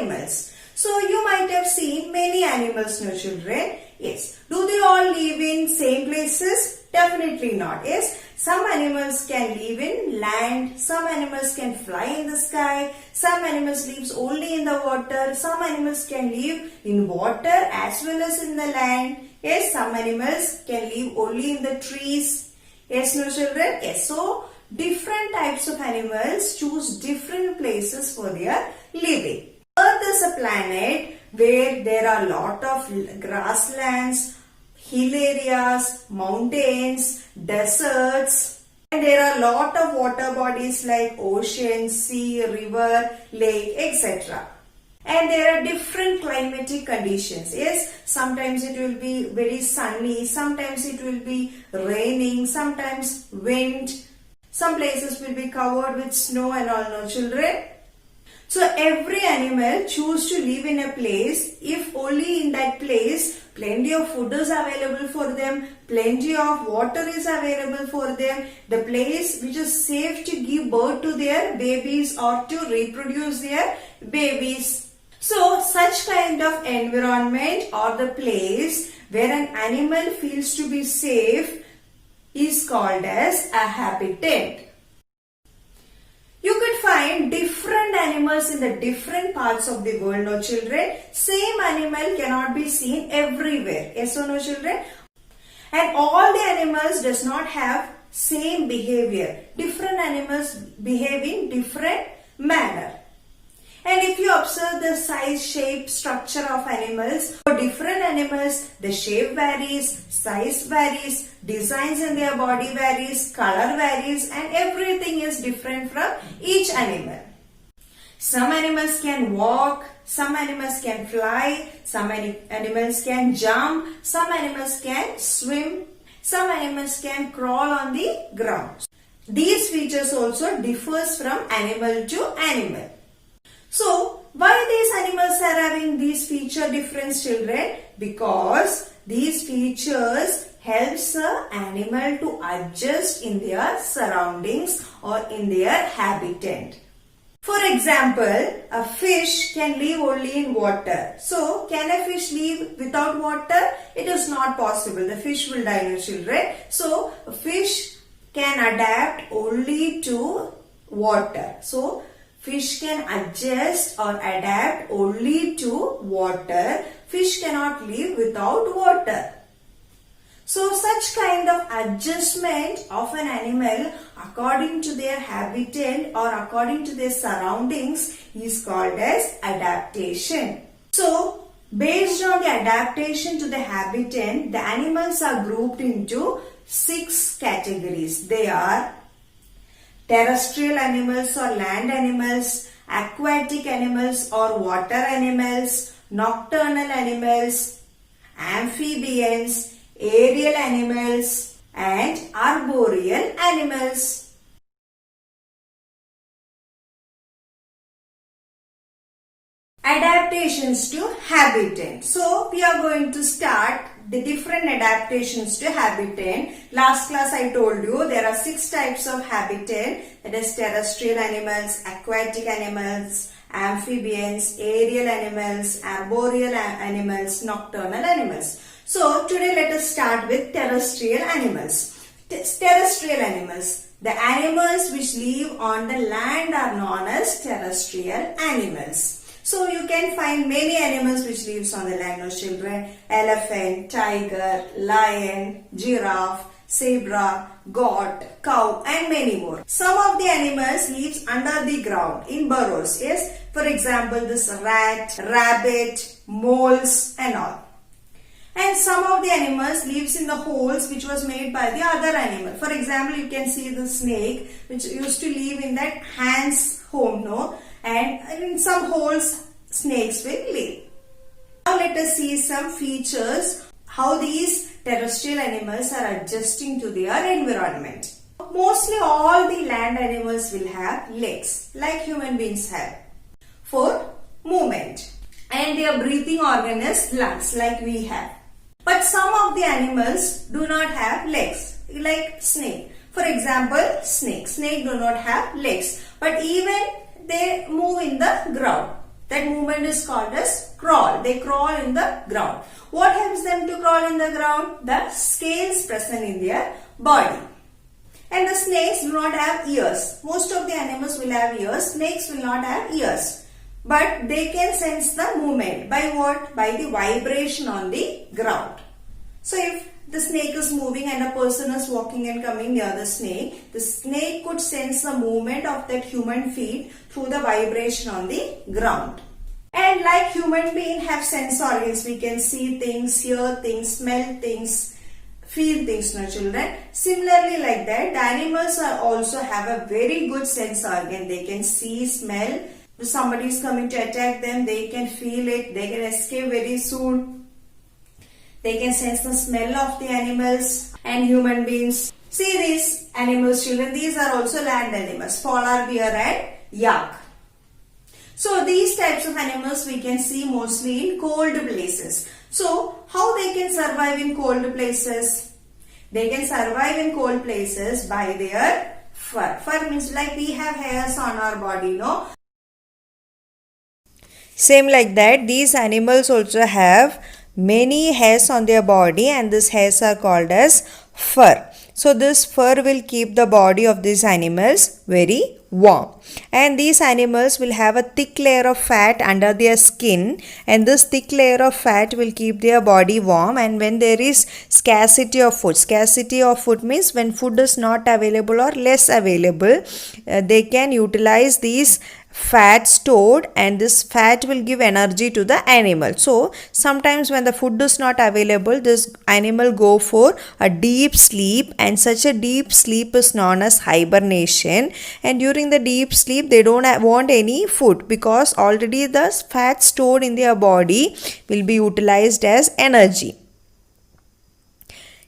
animals. So you might have seen many animals, no children. Yes. Do they all live in same places? Definitely not. Yes. Some animals can live in land. Some animals can fly in the sky. Some animals live only in the water. Some animals can live in water as well as in the land. Yes. Some animals can live only in the trees. Yes, no children? Yes. So different types of animals choose different places for their living. Earth is a planet where there are a lot of grasslands, hill areas, mountains, deserts, and there are a lot of water bodies like ocean, sea, river, lake, etc. And there are different climatic conditions. Yes, sometimes it will be very sunny, sometimes it will be raining, sometimes wind. Some places will be covered with snow and all, no children. So every animal choose to live in a place if only in that place plenty of food is available for them, plenty of water is available for them, the place which is safe to give birth to their babies or to reproduce their babies. So such kind of environment or the place where an animal feels to be safe is called as a habitat. You could find different animals in the different parts of the world, no children. Same animal cannot be seen everywhere. Yes or no children? And all the animals does not have same behavior. Different animals behave in different manner. And if you observe the size, shape, structure of animals, for different animals, the shape varies, size varies, designs in their body varies, color varies, and everything is different from each animal. Some animals can walk, some animals can fly, some animals can jump, some animals can swim, some animals can crawl on the ground. These features also differs from animal to animal. So, why these animals are having these feature difference, children? Because these features helps the animal to adjust in their surroundings or in their habitat. For example, a fish can live only in water. So, can a fish live without water? It is not possible. The fish will die, no children. So, a fish can adapt only to water. So, fish can adjust or adapt only to water. Fish cannot live without water. So such kind of adjustment of an animal according to their habitat or according to their surroundings is called as adaptation. So based on the adaptation to the habitat, the animals are grouped into 6 categories. They are terrestrial animals or land animals, aquatic animals or water animals, nocturnal animals, amphibians, aerial animals, and arboreal animals. Adaptations to habitat. So we are going to start the different adaptations to habitat. Last class I told you there are 6 types of habitat, that is terrestrial animals, aquatic animals, amphibians, aerial animals, arboreal animals, nocturnal animals. So today let us start with terrestrial animals. Terrestrial animals. The animals which live on the land are known as terrestrial animals. So you can find many animals which lives on the land, no children. Elephant, tiger, lion, giraffe, zebra, goat, cow, and many more. Some of the animals lives under the ground in burrows. Yes, for example, this rat, rabbit, moles, and all. And some of the animals lives in the holes which was made by the other animal. For example, you can see the snake which used to live in that hen's home, no? And in some holes snakes will live. Now let us see some features how these terrestrial animals are adjusting to their environment. Mostly all the land animals will have legs like human beings have for movement, and their breathing organ is lungs like we have. But some of the animals do not have legs like snake. For example, snake do not have legs, but even they move in the ground. That movement is called as crawl. They crawl in the ground. What helps them to crawl in the ground? The scales present in their body. And the snakes do not have ears. Most of the animals will have ears. Snakes will not have ears. But they can sense the movement. By what? By the vibration on the ground. So if the snake is moving and a person is walking and coming near the snake could sense the movement of that human feet through the vibration on the ground. And like human beings have sense organs, we can see things, hear things, smell things, feel things, no children. Similarly like that, the animals also have a very good sense organ. They can see, smell. If somebody is coming to attack them, they can feel it. They can escape very soon. They can sense the smell of the animals and human beings. See these animals, children. These are also land animals. Polar bear and yak. So these types of animals we can see mostly in cold places. So how they can survive in cold places? They can survive in cold places by their fur. Fur means like we have hairs on our body, no? Same like that, these animals also have many hairs on their body, and these hairs are called as fur. So this fur will keep the body of these animals very warm, and these animals will have a thick layer of fat under their skin, and this thick layer of fat will keep their body warm. And when there is scarcity of food means when food is not available or less available, they can utilize these fat stored, and this fat will give energy to the animal. So sometimes when the food is not available, this animal go for a deep sleep, and such a deep sleep is known as hibernation. And during the deep sleep they don't want any food, because already the fat stored in their body will be utilized as energy.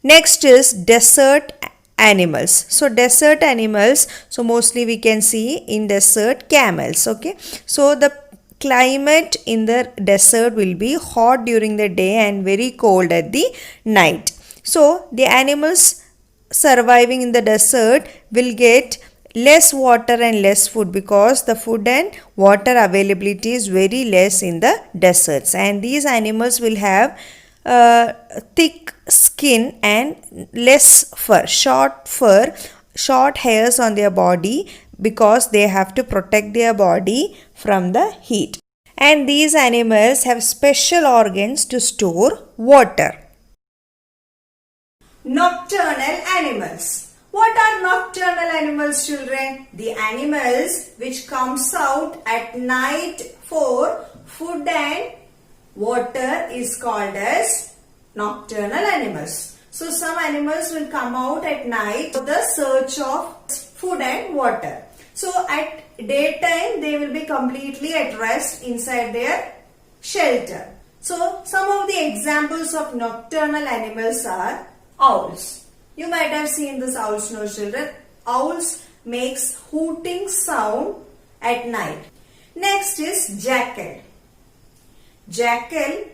Next is desert animals. So desert animals, so mostly we can see in desert camels. Okay, so the climate in the desert will be hot during the day and very cold at the night. So the animals surviving in the desert will get less water and less food, because the food and water availability is very less in the deserts, and these animals will have thick skin and less fur, short hairs on their body, because they have to protect their body from the heat. And these animals have special organs to store water. Nocturnal animals. What are nocturnal animals, children? The animals which comes out at night for food and water is called as nocturnal animals. So some animals will come out at night for the search of food and water. So at daytime they will be completely at rest inside their shelter. So some of the examples of nocturnal animals are owls. You might have seen this owls, no children. Owls makes hooting sound at night. Next is jackal. Jackal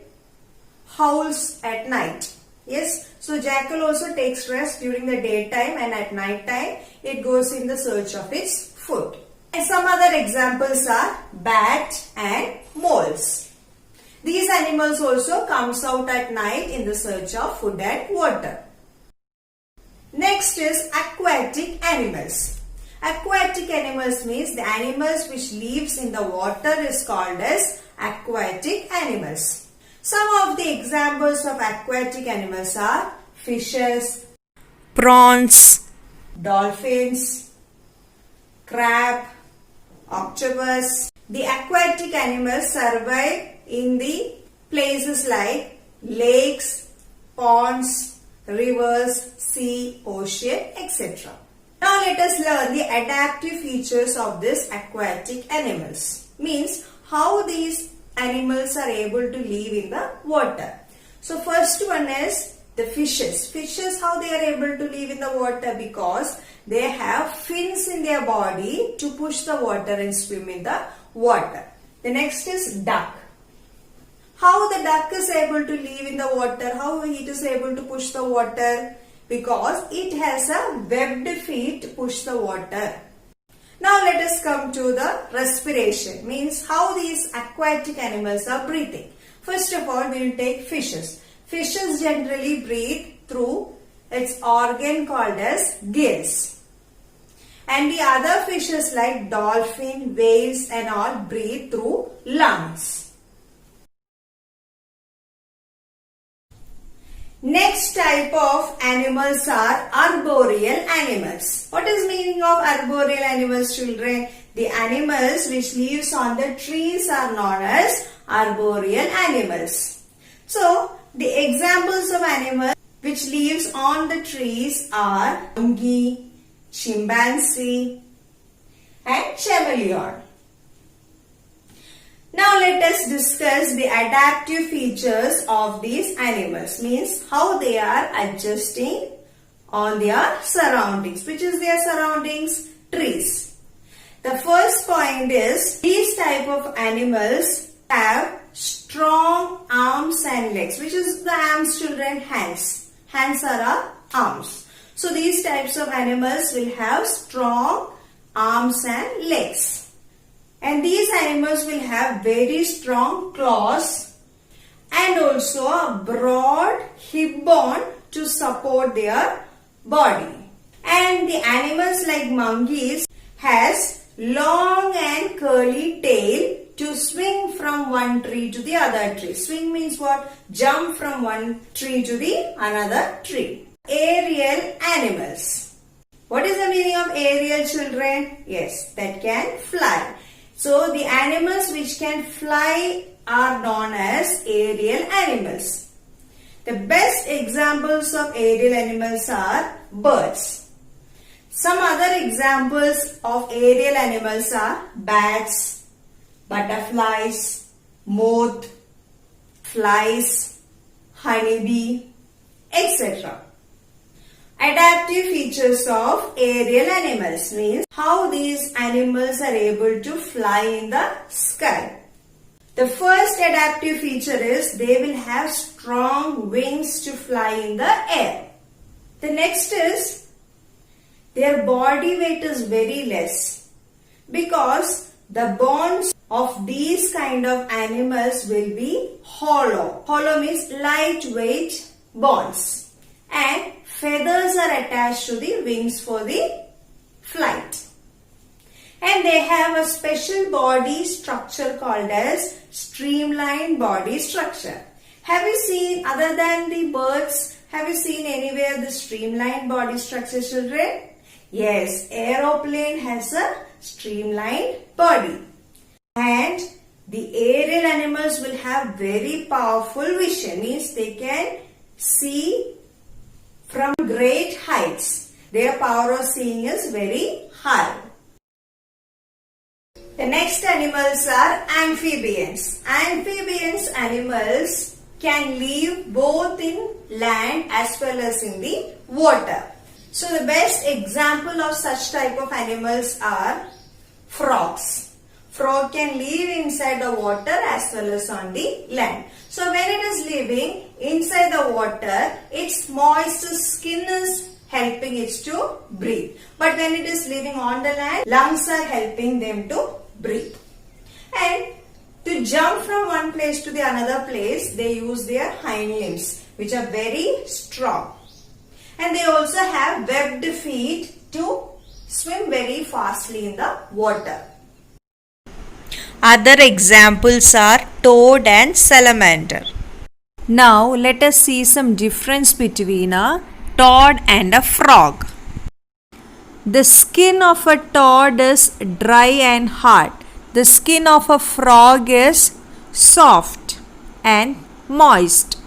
howls at night. Yes, so jackal also takes rest during the daytime, and at night time it goes in the search of its food. And some other examples are bat and moles. These animals also comes out at night in the search of food and water. Next is aquatic animals. Aquatic animals means the animals which lives in the water is called as aquatic animals. Some of the examples of aquatic animals are fishes, Prawns, dolphins, crab, octopus. The aquatic animals survive in the places like lakes, ponds, rivers, sea, ocean, etc. Now let us learn the adaptive features of these aquatic animals. Means how these animals are able to live in the water. So first one is the fishes. Fishes, how they are able to live in the water? Because they have fins in their body to push the water and swim in the water. The next is duck. How the duck is able to live in the water? How it is able to push the water? Because it has a webbed feet to push the water. Now let us come to the respiration, means how these aquatic animals are breathing. First of all, we will take fishes. Fishes generally breathe through its organ called as gills. And the other fishes like dolphin, whales and all breathe through lungs. Next type of animals are arboreal animals. What is meaning of arboreal animals, children? The animals which lives on the trees are known as arboreal animals. So, the examples of animals which lives on the trees are monkey, chimpanzee and chameleon. Now let us discuss the adaptive features of these animals, means how they are adjusting on their surroundings. Which is their surroundings? Trees. The first point is these type of animals have strong arms and legs. Which is the arms, children? Hands. Hands are our arms. So these types of animals will have strong arms and legs. And these animals will have very strong claws and also a broad hip bone to support their body. And the animals like monkeys has long and curly tail to swing from one tree to the other tree. Swing means what? Jump from one tree to the another tree. Aerial animals. What is the meaning of aerial, children? Yes, that can fly. So, the animals which can fly are known as aerial animals. The best examples of aerial animals are birds. Some other examples of aerial animals are bats, butterflies, moth, flies, honeybee, etc. Adaptive features of aerial animals means how these animals are able to fly in the sky. The first adaptive feature is they will have strong wings to fly in the air. The next is their body weight is very less because the bones of these kind of animals will be hollow. Hollow means lightweight bones. And feathers are attached to the wings for the flight. And they have a special body structure called as streamlined body structure. Have you seen, other than the birds, have you seen anywhere the streamlined body structure, children? Yes, aeroplane has a streamlined body. And the aerial animals will have very powerful vision, means they can see from great heights. Their power of seeing is very high. The next animals are amphibians. Amphibians animals can live both in land as well as in the water. So the best example of such type of animals are frogs. Frog can live inside the water as well as on the land. So when it is living inside the water, its moist skin is helping it to breathe. But when it is living on the land, lungs are helping them to breathe. And to jump from one place to the another place, they use their hind limbs, which are very strong. And they also have webbed feet to swim very fastly in the water. Other examples are toad and salamander. Now let us see some difference between a toad and a frog. The skin of a toad is dry and hard. The skin of a frog is soft and moist.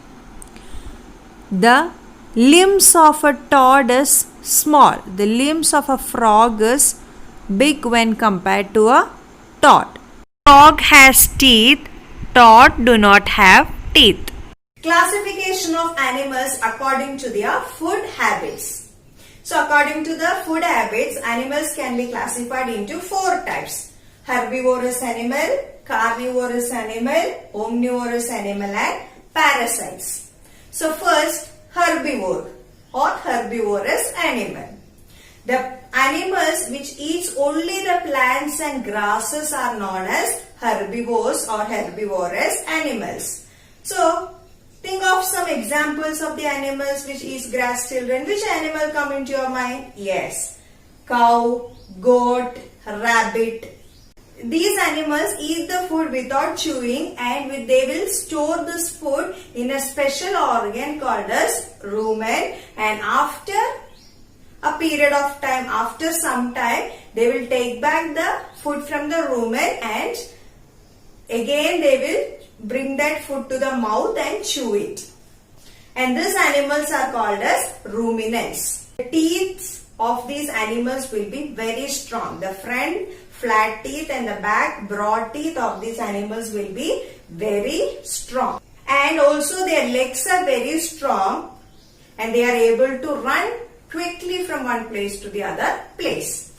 The limbs of a toad is small. The limbs of a frog is big when compared to a toad. Frog has teeth, toad do not have teeth. Classification of animals according to their food habits. So according to the food habits, animals can be classified into 4 types. Herbivorous animal, carnivorous animal, omnivorous animal and parasites. So first, herbivore or herbivorous animal. The animals which eats only the plants and grasses are known as herbivores or herbivorous animals. So, think of some examples of the animals which eat grass, children. Which animal come into your mind? Yes. Cow, goat, rabbit. These animals eat the food without chewing, and they will store this food in a special organ called as rumen, and after a period of time, after some time, they will take back the food from the rumen and again they will bring that food to the mouth and chew it. And these animals are called as ruminants. The teeth of these animals will be very strong. The front flat teeth and the back broad teeth of these animals will be very strong. And also their legs are very strong and they are able to run quickly from one place to the other place.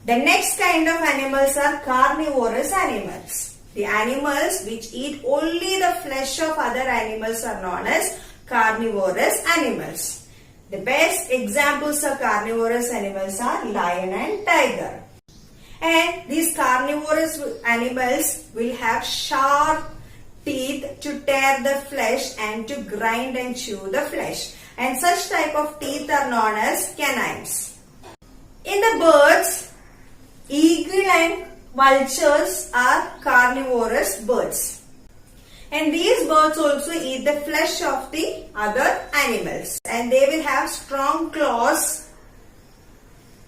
The next kind of animals are carnivorous animals. The animals which eat only the flesh of other animals are known as carnivorous animals. The best examples of carnivorous animals are lion and tiger. And these carnivorous animals will have sharp teeth to tear the flesh and to grind and chew the flesh. And such type of teeth are known as canines. In the birds, eagle and vultures are carnivorous birds. And these birds also eat the flesh of the other animals. And they will have strong claws,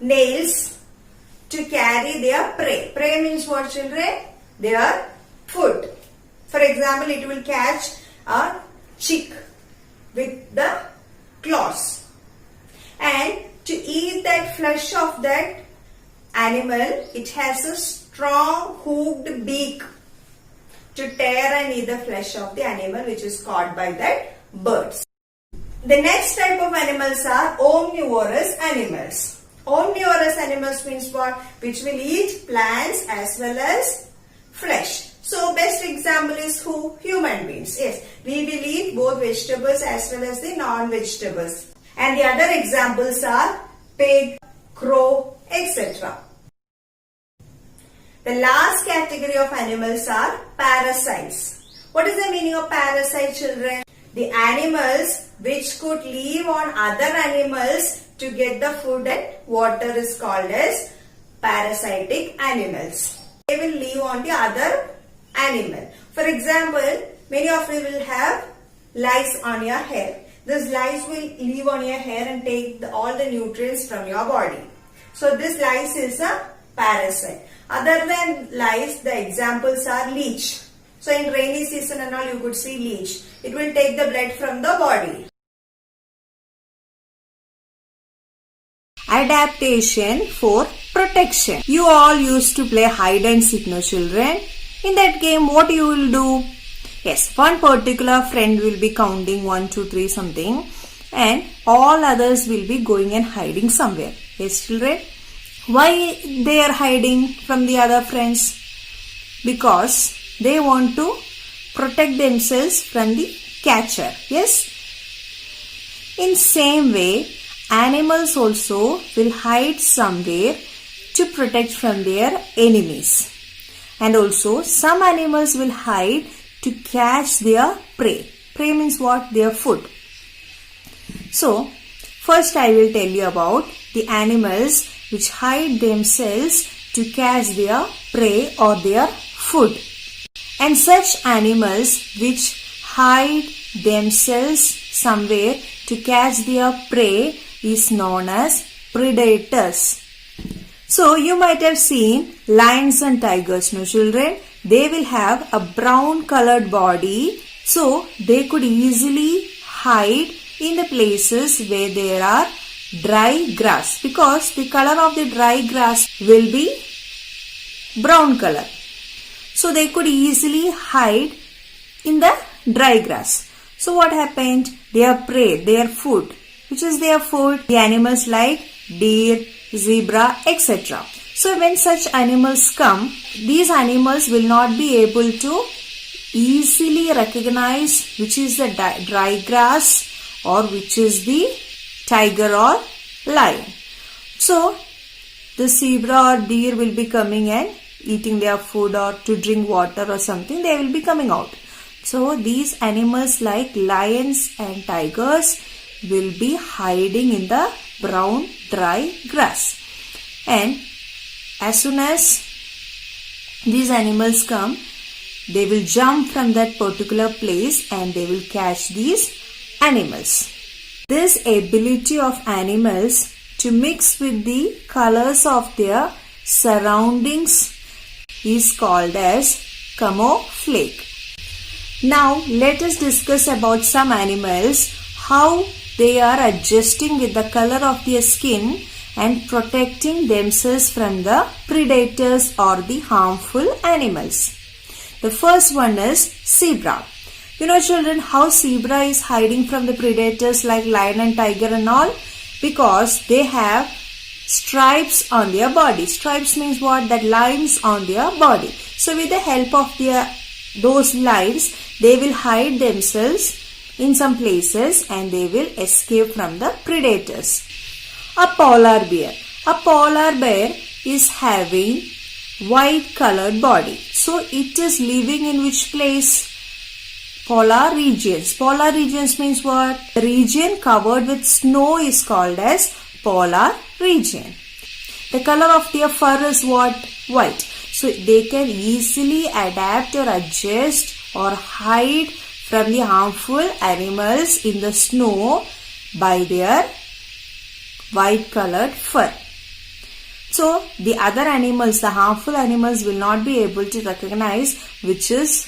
nails to carry their prey. Prey means what, children? Their food. For example, it will catch a chick with the claws. And to eat that flesh of that animal, it has a strong hooked beak to tear and eat the flesh of the animal which is caught by that birds. The next type of animals are omnivorous animals. Omnivorous animals means what? Which will eat plants as well as flesh. So best example is who? Human beings. Yes, we will eat both vegetables as well as the non-vegetables. And the other examples are pig, crow, etc. The last category of animals are parasites. What is the meaning of parasite, children? The animals which could live on other animals to get the food and water is called as parasitic animals. They will live on the other animal. For example, many of you will have lice on your hair. These lice will live on your hair and take all the nutrients from your body. So this lice is a parasite. Other than lice, the examples are leech. So in rainy season and all, you could see leech. It will take the blood from the body. Adaptation for protection. You all used to play hide and seek, no, children? In that game, what you will do? Yes, one particular friend will be counting 1, 2, 3 something, and all others will be going and hiding somewhere. Yes, children? Why they are hiding from the other friends? Because they want to protect themselves from the catcher. Yes? In same way, animals also will hide somewhere to protect from their enemies. And also some animals will hide to catch their prey. Prey means what? Their food. So, first I will tell you about the animals which hide themselves to catch their prey or their food. And such animals which hide themselves somewhere to catch their prey is known as predators. So you might have seen lions and tigers, no, children? They will have a brown colored body, so they could easily hide in the places where there are dry grass, because the color of the dry grass will be brown color. So they could easily hide in the dry grass. So what happened? Their prey, their food. Which is their food? The animals like deer, zebra, etc. So when such animals come, these animals will not be able to easily recognize which is the dry grass or which is the tiger or lion. So the zebra or deer will be coming and eating their food or to drink water or something. They will be coming out. So these animals like lions and tigers will be hiding in the brown dry grass. And as soon as these animals come, they will jump from that particular place and they will catch these animals. This ability of animals to mix with the colors of their surroundings is called as camouflage. Now let us discuss about some animals, how they are adjusting with the color of their skin and protecting themselves from the predators or the harmful animals. The first one is zebra. You know children how zebra is hiding from the predators like lion and tiger and all? Because they have stripes on their body. Stripes means what? That lines on their body. So with the help of those lines, they will hide themselves in some places and they will escape from the predators. A polar bear. A polar bear is having white colored body. So it is living in which place? Polar regions. Polar regions means what? The region covered with snow is called as polar region. The color of their fur is what? White. So they can easily adapt or adjust or hide from the harmful animals in the snow by their white colored fur. So the other animals, the harmful animals, will not be able to recognize which is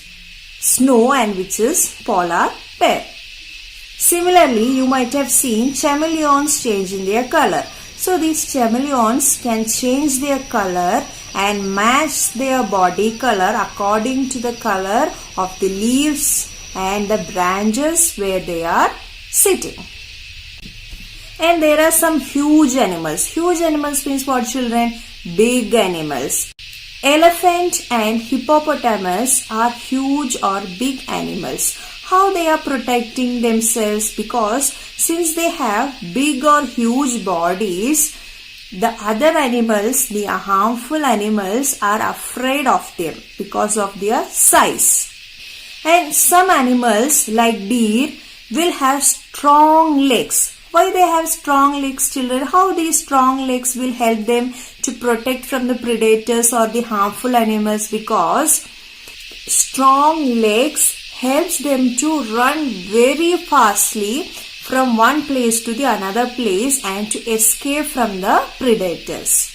snow and which is polar bear. Similarly, you might have seen chameleons changing their color. So these chameleons can change their color and match their body color according to the color of the leaves and the branches where they are sitting. And there are some huge animals. Huge animals means what children? Big animals. Elephant and hippopotamus are huge or big animals. How they are protecting themselves? Because since they have big or huge bodies, the other animals, the harmful animals, are afraid of them because of their size. And some animals like deer will have strong legs. Why they have strong legs, children? How these strong legs will help them to protect from the predators or the harmful animals? Because strong legs helps them to run very fastly from one place to the another place and to escape from the predators.